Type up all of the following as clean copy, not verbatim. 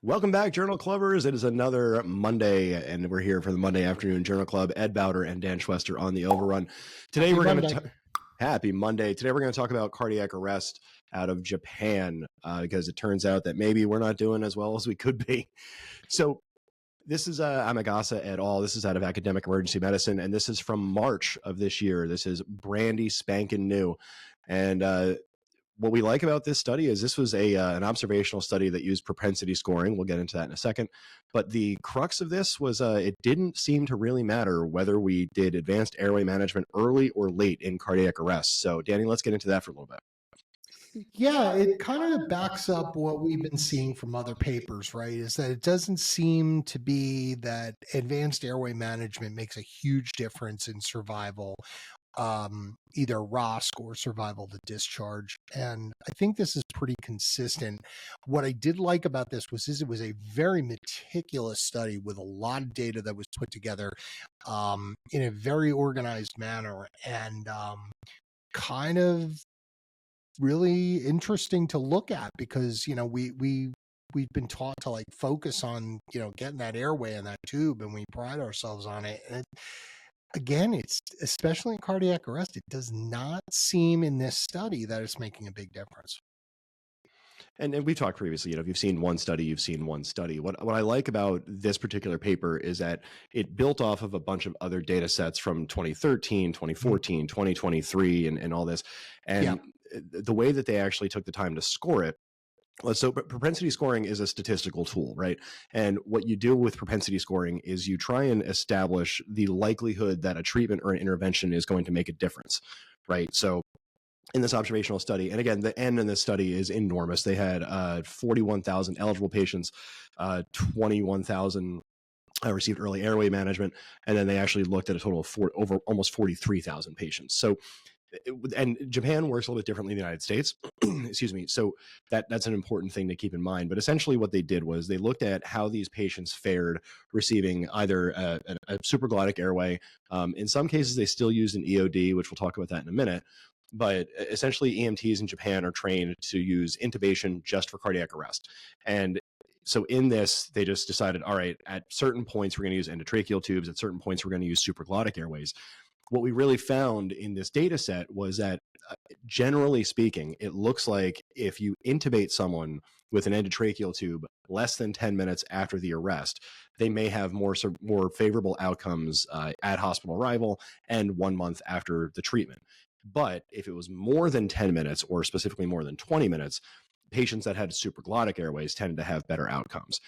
Welcome back, Journal Clubbers. It is another Monday, and we're here for the Monday afternoon Journal Club. Ed Bowder and Dan Schwester on the Overrun. Today we're going to Happy Monday. Today we're going to talk about cardiac arrest out of Japan because it turns out that maybe we're not doing as well as we could be. So this is Amagasa et al. This is out of Academic Emergency Medicine, and this is from March of this year. This is brandy spanking new, and what we like about this study is this was an observational study that used propensity scoring. We'll get into that in a second. But the crux of this was it didn't seem to really matter whether we did advanced airway management early or late in cardiac arrest. So, Danny, let's get into that for a little bit. Yeah, it kind of backs up what we've been seeing from other papers, right? Is that it doesn't seem to be that advanced airway management makes a huge difference in survival, either ROSC or survival to discharge. And I think this is pretty consistent. What I did like about this was it was a very meticulous study with a lot of data that was put together in a very organized manner and kind of really interesting to look at because we've been taught to like focus on getting that airway in that tube, and we pride ourselves on it. And again, it's especially in cardiac arrest, it does not seem in this study that it's making a big difference. And we've talked previously, if you've seen one study, you've seen one study. What I like about this particular paper is that it built off of a bunch of other data sets from 2013, 2014, 2023, and all this. And the way that they actually took the time to score it, so propensity scoring is a statistical tool, right? And what you do with propensity scoring is you try and establish the likelihood that a treatment or an intervention is going to make a difference, right? So in this observational study, and again, the N in this study is enormous. They had 41,000 eligible patients, 21,000 received early airway management, and then they actually looked at a total of almost 43,000 patients. So, and Japan works a little bit differently than the United States. Excuse me. So that's an important thing to keep in mind. But essentially what they did was they looked at how these patients fared receiving either a supraglottic airway. In some cases, they still used an EOD, which we'll talk about that in a minute. But essentially, EMTs in Japan are trained to use intubation just for cardiac arrest. And so in this, they just decided, all right, at certain points, we're going to use endotracheal tubes. At certain points, we're going to use supraglottic airways. What we really found in this data set was that, generally speaking, it looks like if you intubate someone with an endotracheal tube less than 10 minutes after the arrest, they may have more favorable outcomes at hospital arrival and 1 month after the treatment. But if it was more than 10 minutes, or specifically more than 20 minutes, patients that had supraglottic airways tended to have better outcomes.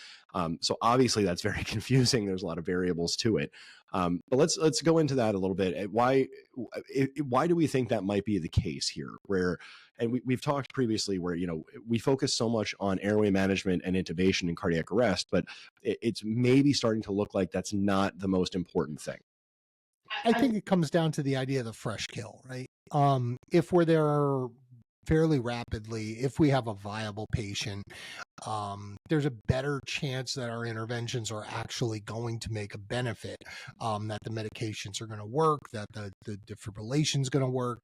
So obviously that's very confusing. There's a lot of variables to it. But let's go into that a little bit. Why do we think that might be the case here? And we've talked previously where, we focus so much on airway management and intubation and cardiac arrest, but it's maybe starting to look like that's not the most important thing. I think it comes down to the idea of the fresh kill, right? If we're there fairly rapidly, if we have a viable patient, there's a better chance that our interventions are actually going to make a benefit, that the medications are going to work, that the defibrillation is going to work.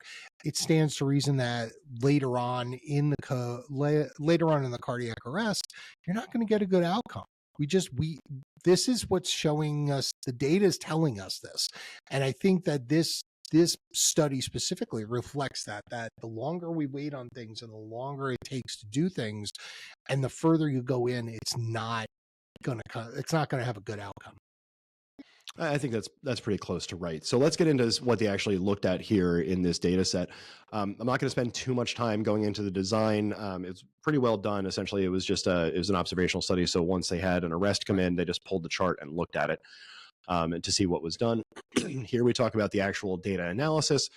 It stands to reason that later on in the cardiac arrest, you're not going to get a good outcome. This is what's showing us. The data is telling us this, and I think that this study specifically reflects that the longer we wait on things and the longer it takes to do things, and the further you go in, it's not going to have a good outcome. I think that's pretty close to right. So let's get into what they actually looked at here in this data set. I'm not going to spend too much time going into the design. It's pretty well done. Essentially, it was an observational study. So once they had an arrest come in, they just pulled the chart and looked at it to see what was done. Here we talk about the actual data analysis.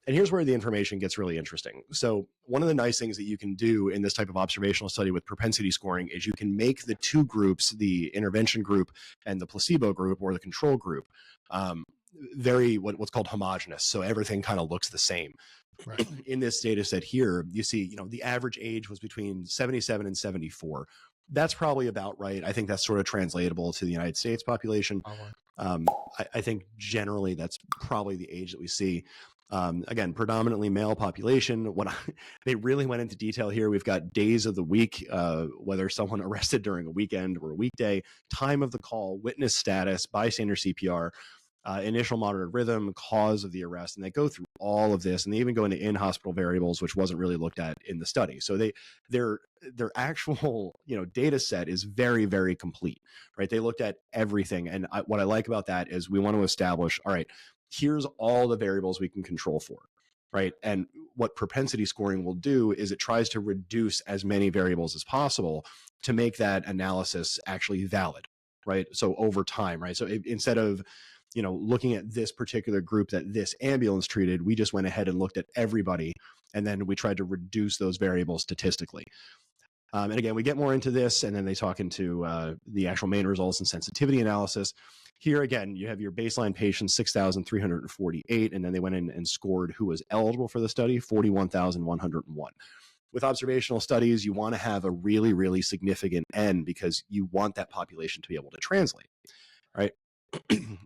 And here's where the information gets really interesting. So one of the nice things that you can do in this type of observational study with propensity scoring is you can make the two groups, the intervention group and the placebo group or the control group, very what's called homogeneous. So everything kind of looks the same. Right. In this data set here, you see, the average age was between 77 and 74. That's probably about right. I think that's sort of translatable to the United States population. I think generally that's probably the age that we see. Again, predominantly male population. They really went into detail here. We've got days of the week, whether someone arrested during a weekend or a weekday, time of the call, witness status, bystander CPR, initial monitored rhythm, cause of the arrest, and they go through all of this, and they even go into in-hospital variables, which wasn't really looked at in the study. So their actual data set is very, very complete, right? They looked at everything, and what I like about that is we want to establish, all right, here's all the variables we can control for, right? And what propensity scoring will do is it tries to reduce as many variables as possible to make that analysis actually valid, right? So over time, right? So instead of looking at this particular group that this ambulance treated, we just went ahead and looked at everybody, and then we tried to reduce those variables statistically. And again, we get more into this, and then they talk into the actual main results and sensitivity analysis. Here again, you have your baseline patients, 6,348, and then they went in and scored who was eligible for the study, 41,101. With observational studies, you want to have a really, really significant N because you want that population to be able to translate, right?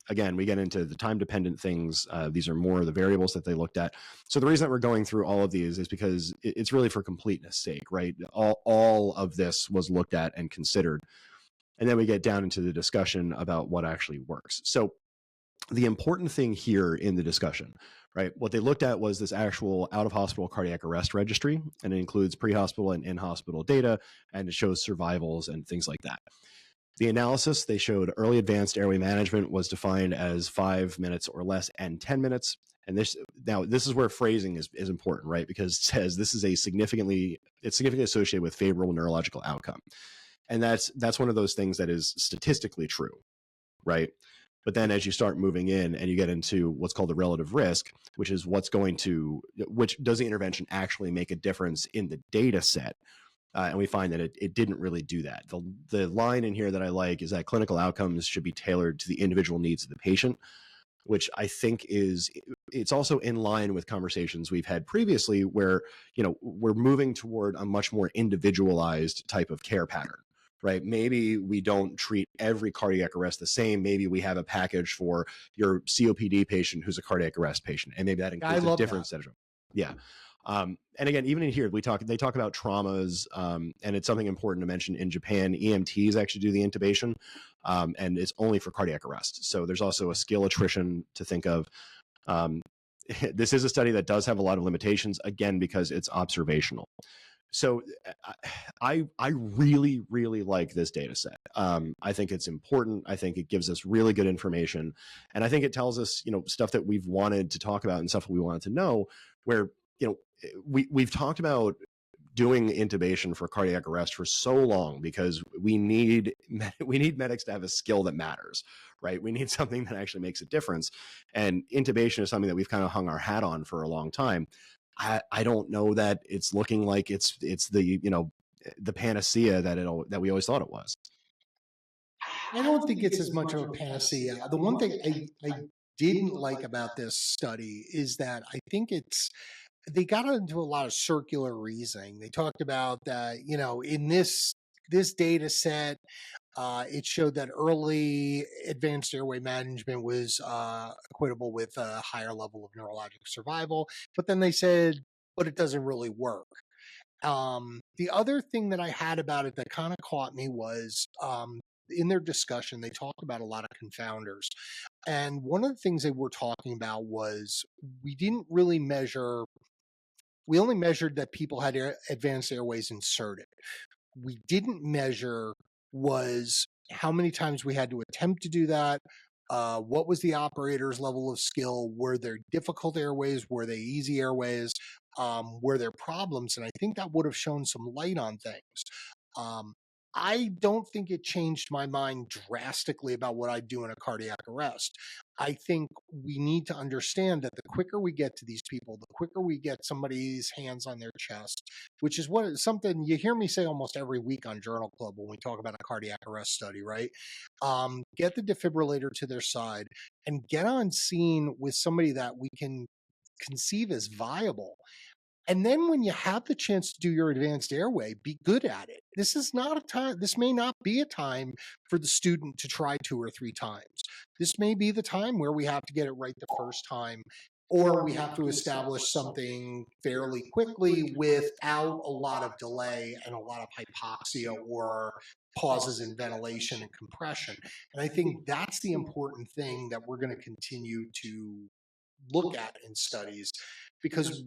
Again, we get into the time-dependent things. These are more of the variables that they looked at. So the reason that we're going through all of these is because it's really for completeness sake, right? All of this was looked at and considered. And then we get down into the discussion about what actually works. So the important thing here in the discussion, right, what they looked at was this actual out-of-hospital cardiac arrest registry, and it includes pre-hospital and in-hospital data, and it shows survivals and things like that. The analysis, they showed early advanced airway management was defined as 5 minutes or less and 10 minutes. And this is where phrasing is important, right? Because it says this is it's significantly associated with favorable neurological outcome. And that's one of those things that is statistically true, right? But then as you start moving in and you get into what's called the relative risk, which is which does the intervention actually make a difference in the data set? And we find that it didn't really do that. The line in here that I like is that clinical outcomes should be tailored to the individual needs of the patient, which I think it's also in line with conversations we've had previously where, we're moving toward a much more individualized type of care pattern, right? Maybe we don't treat every cardiac arrest the same. Maybe we have a package for your COPD patient who's a cardiac arrest patient, and maybe that includes a different set of them. Yeah. And again, even in here, they talk about traumas, and it's something important to mention. In Japan, EMTs actually do the intubation, and it's only for cardiac arrest. So there's also a skill attrition to think of. This is a study that does have a lot of limitations, again, because it's observational. So I really, really like this data set. I think it's important. I think it gives us really good information. And I think it tells us, stuff that we've wanted to talk about and stuff we wanted to know, where, we've talked about doing intubation for cardiac arrest for so long because we need medics to have a skill that matters, right? We need something that actually makes a difference. And intubation is something that we've kind of hung our hat on for a long time. I don't know that it's looking like it's the the panacea that we always thought it was. I don't think it's as much of a panacea. The one thing I didn't like about this study is that I think they got into a lot of circular reasoning. They talked about that, in this data set, it showed that early advanced airway management was equatable with a higher level of neurologic survival. But then they said, but it doesn't really work. The other thing that I had about it that kind of caught me was in their discussion, they talked about a lot of confounders. And one of the things they were talking about was we only measured that people had advanced airways inserted. We didn't measure was how many times we had to attempt to do that. What was the operator's level of skill? Were there difficult airways? Were they easy airways? Were there problems? And I think that would have shown some light on things. I don't think it changed my mind drastically about what I do in a cardiac arrest. I think we need to understand that the quicker we get to these people, the quicker we get somebody's hands on their chest, which is something you hear me say almost every week on Journal Club when we talk about a cardiac arrest study, right? Get the defibrillator to their side and get on scene with somebody that we can conceive as viable. And then when you have the chance to do your advanced airway, be good at it. This may not be a time for the student to try 2 or 3 times. This may be the time where we have to get it right the first time, or we have to establish something fairly quickly without a lot of delay and a lot of hypoxia or pauses in ventilation and compression. And I think that's the important thing that we're going to continue to look at in studies, because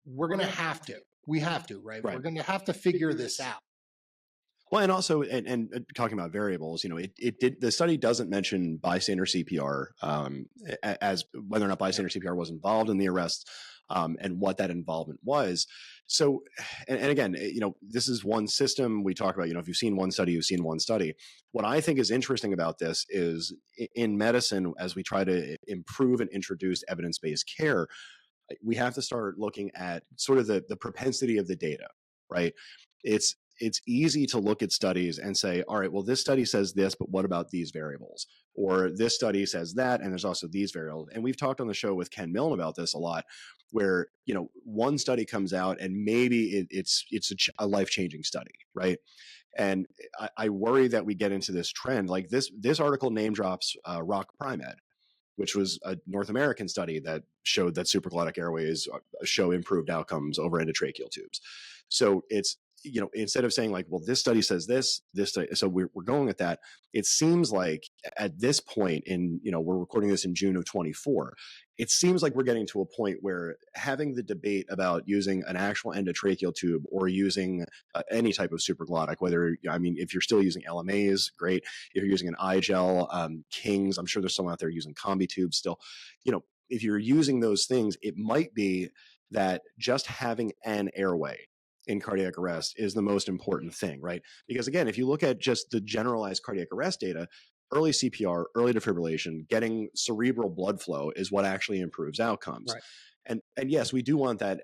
we're going to have to. We have to, right? Right. We're going to have to figure this out. Well, and also, and talking about variables, it did, the study doesn't mention bystander CPR as whether or not bystander CPR was involved in the arrest, and what that involvement was. So, and again, this is one system we talk about. If you've seen one study, you've seen one study. What I think is interesting about this is in medicine, as we try to improve and introduce evidence-based care, we have to start looking at sort of the propensity of the data, right? It's easy to look at studies and say, all right, well, this study says this, but what about these variables? Or this study says that, and there's also these variables. And we've talked on the show with Ken Milne about this a lot, where one study comes out and maybe it's a life-changing study, right? And I worry that we get into this trend. Like this article name drops Rock Primed, which was a North American study that showed that supraglottic airways show improved outcomes over endotracheal tubes. So it's, instead of saying like, well, this study says this study, so we're going at that. It seems like at this point in, we're recording this in June of 24. It seems like we're getting to a point where having the debate about using an actual endotracheal tube or using any type of supraglottic, whether, if you're still using LMAs, great. If you're using an iGel, Kings, I'm sure there's someone out there using combi tubes still. If you're using those things, it might be that just having an airway in cardiac arrest is the most important thing, right? Because again, if you look at just the generalized cardiac arrest data, early CPR, early defibrillation, getting cerebral blood flow is what actually improves outcomes. Right. And yes, we do want that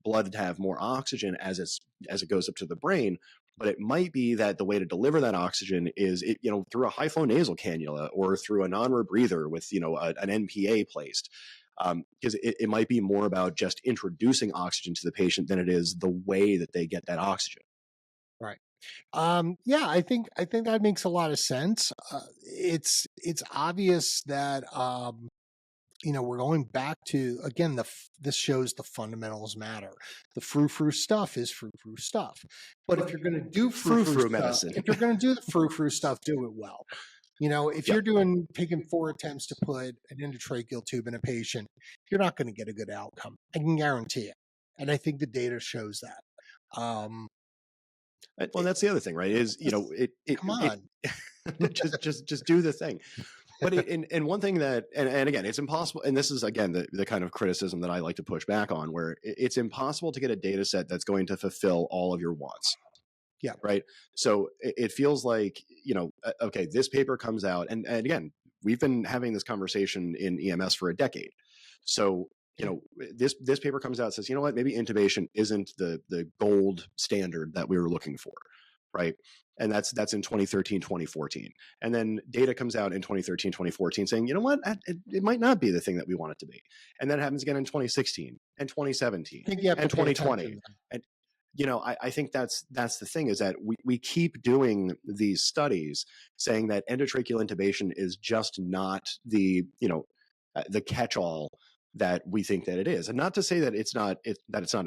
blood to have more oxygen as it goes up to the brain, but it might be that the way to deliver that oxygen is through a high flow nasal cannula or through a non-rebreather with an NPA placed. Because it might be more about just introducing oxygen to the patient than it is the way that they get that oxygen. Right. Yeah, I think that makes a lot of sense. It's obvious that we're going back to, again, this shows the fundamentals matter. The frou-frou stuff is frou-frou stuff. But if you're going to do frou-frou medicine, if you're going to do the frou-frou stuff, do it well. If you're taking 4 attempts to put an endotracheal tube in a patient, you're not going to get a good outcome. I can guarantee it. And I think the data shows that. Well, that's the other thing, right? Is come on, just do the thing. But and one thing that, and again, it's impossible. And this is again the kind of criticism that I like to push back on, where it's impossible to get a data set that's going to fulfill all of your wants. Yeah. Right. So it feels like, okay, this paper comes out and again, we've been having this conversation in EMS for a decade. So, this paper comes out and says, what, maybe intubation isn't the gold standard that we were looking for. Right. And that's in 2013, 2014. And then data comes out in 2013, 2014 saying, what, it might not be the thing that we want it to be. And that happens again in 2016 and 2017 and 2020. And I think that's the thing, is that we keep doing these studies saying that endotracheal intubation is just not the catch-all that we think that it is. And not to say that it's not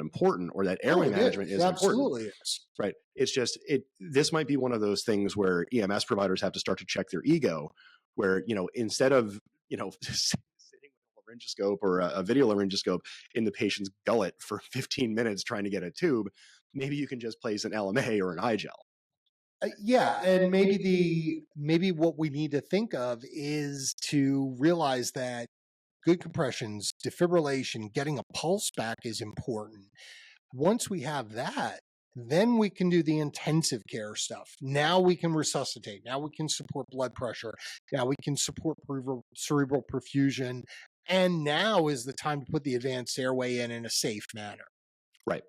important or that airway management is absolutely important. Is. Right. It's just this might be one of those things where EMS providers have to start to check their ego, where instead of laryngoscope or a video laryngoscope in the patient's gullet for 15 minutes trying to get a tube, maybe you can just place an LMA or an iGel. Yeah, and maybe what we need to think of is to realize that good compressions, defibrillation, getting a pulse back is important. Once we have that, then we can do the intensive care stuff. Now we can resuscitate. Now we can support blood pressure. Now we can support cerebral perfusion. And now is the time to put the advanced airway in a safe manner. Right.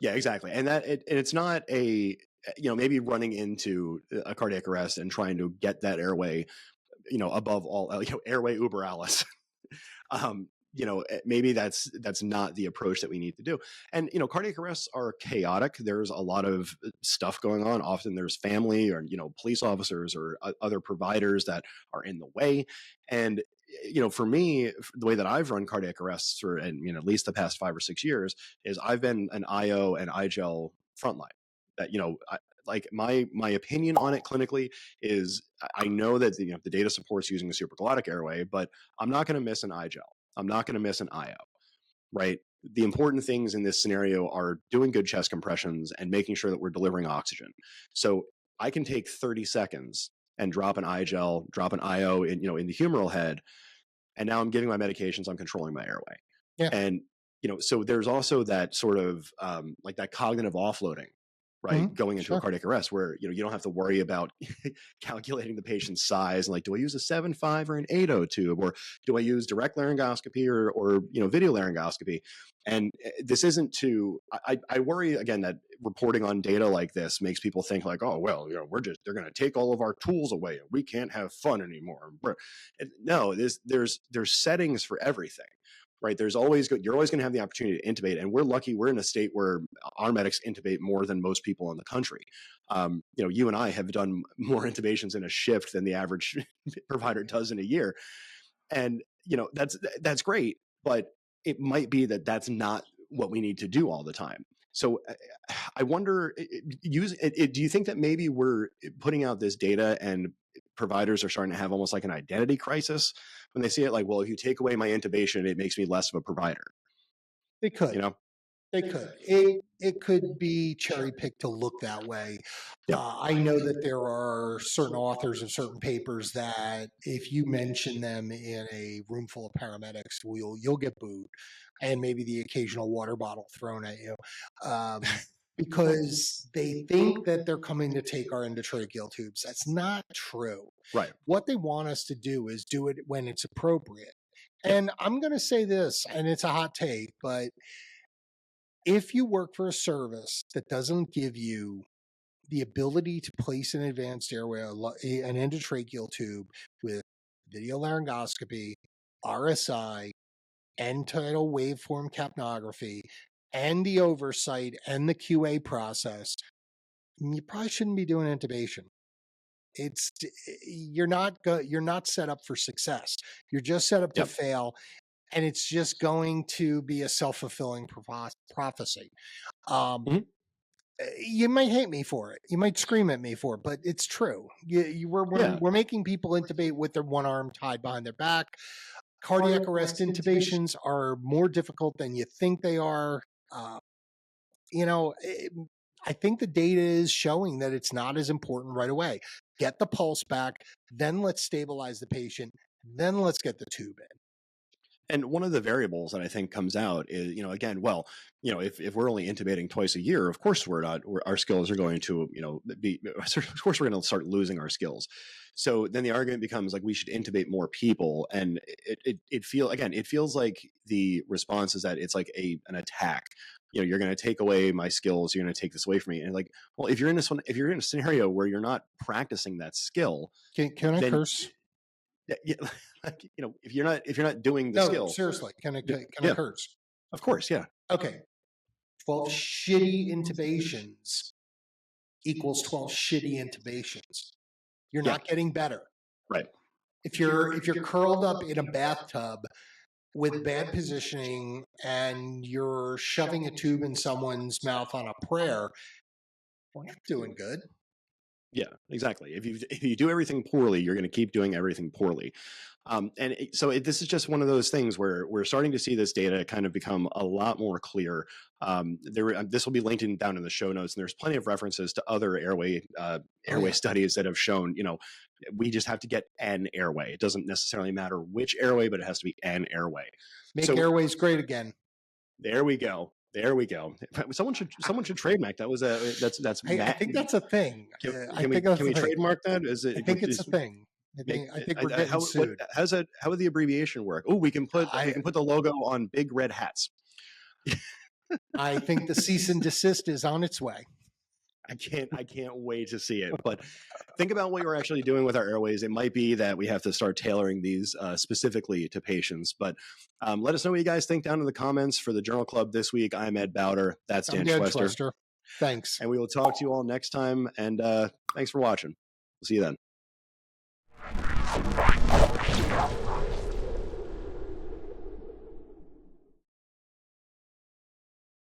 Yeah, exactly. And it's not maybe running into a cardiac arrest and trying to get that airway, above all, airway uber alles. Maybe that's not the approach that we need to do. And, cardiac arrests are chaotic. There's a lot of stuff going on. Often there's family or, police officers or other providers that are in the way. And for me, the way that I've run cardiac arrests for, and at least the past 5 or 6 years, is I've been an IO and iGel frontline. That like my opinion on it clinically is, I know that the data supports using a supraglottic airway, but I'm not going to miss an iGel. I'm not going to miss an IO, right? The important things in this scenario are doing good chest compressions and making sure that we're delivering oxygen. So I can take 30 seconds and drop an iGel, drop an IO in the humeral head, and now I'm giving my medications, I'm controlling my airway. Yeah. And so there's also that sort of like that cognitive offloading, right? Going into a cardiac arrest where you don't have to worry about calculating the patient's size and like, do I use a 7.5 or an 8.0 tube, or do I use direct laryngoscopy or video laryngoscopy? And this isn't to, I worry again that reporting on data like this makes people think like, oh well, they're going to take all of our tools away and we can't have fun anymore. No, there's settings for everything. Right. You're always going to have the opportunity to intubate. And we're lucky we're in a state where our medics intubate more than most people in the country. You and I have done more intubations in a shift than the average provider does in a year. And, that's great. But it might be that that's not what we need to do all the time. So I wonder, do you think that maybe we're putting out this data and providers are starting to have almost like an identity crisis when they see it, like, well, if you take away my intubation, it makes me less of a provider? They could. They could. It could be cherry picked to look that way. Yep. I know that there are certain authors of certain papers that if you mention them in a room full of paramedics, you'll get booed, and maybe the occasional water bottle thrown at you, because they think that they're coming to take our endotracheal tubes. That's not true. Right. What they want us to do is do it when it's appropriate. And I'm going to say this, and it's a hot take, but if you work for a service that doesn't give you the ability to place an advanced airway, an endotracheal tube with video laryngoscopy, RSI, end tidal waveform capnography, and the oversight and the QA process, you probably shouldn't be doing intubation. You're not set up for success. You're just set up to fail. And it's just going to be a self-fulfilling prophecy. You might hate me for it. You might scream at me for it, but it's true. We're making people intubate with their one arm tied behind their back. Cardiac arrest intubations are more difficult than you think they are. I think the data is showing that it's not as important right away. Get the pulse back, then let's stabilize the patient, then let's get the tube in. And one of the variables that I think comes out is, again, well, if we're only intubating twice a year, of course our skills are going to, of course we're going to start losing our skills. So then the argument becomes like, we should intubate more people. And it feels like the response is that it's like an attack. You're going to take away my skills. You're going to take this away from me. And like, well, if you're in a scenario where you're not practicing that skill, can I curse? Yeah, if you're not doing the skill. Seriously, can I curse? Of course, yeah. Okay. 12 shitty intubations equals 12 shitty intubations. You're not getting better. Right. If you're curled up in a bathtub with bad positioning and you're shoving a tube in someone's mouth on a prayer, we're not doing good. Yeah, exactly. If you do everything poorly, you're going to keep doing everything poorly. This is just one of those things where we're starting to see this data kind of become a lot more clear. This will be linked down in the show notes, and there's plenty of references to other airway studies that have shown, we just have to get an airway. It doesn't necessarily matter which airway, but it has to be an airway. Make airways great again. There we go. Someone should trademark that. I think that's a thing. Can we trademark that? I think it's a thing. I think we're getting sued. How would the abbreviation work? Oh, we can put the logo on big red hats. I think the cease and desist is on its way. I can't wait to see it. But think about what you're actually doing with our airways. It might be that we have to start tailoring these specifically to patients. But let us know what you guys think down in the comments. For the Journal Club this week, I'm Ed Bowder. That's Dan Schwester. Thanks. And we will talk to you all next time. And thanks for watching. We'll see you then.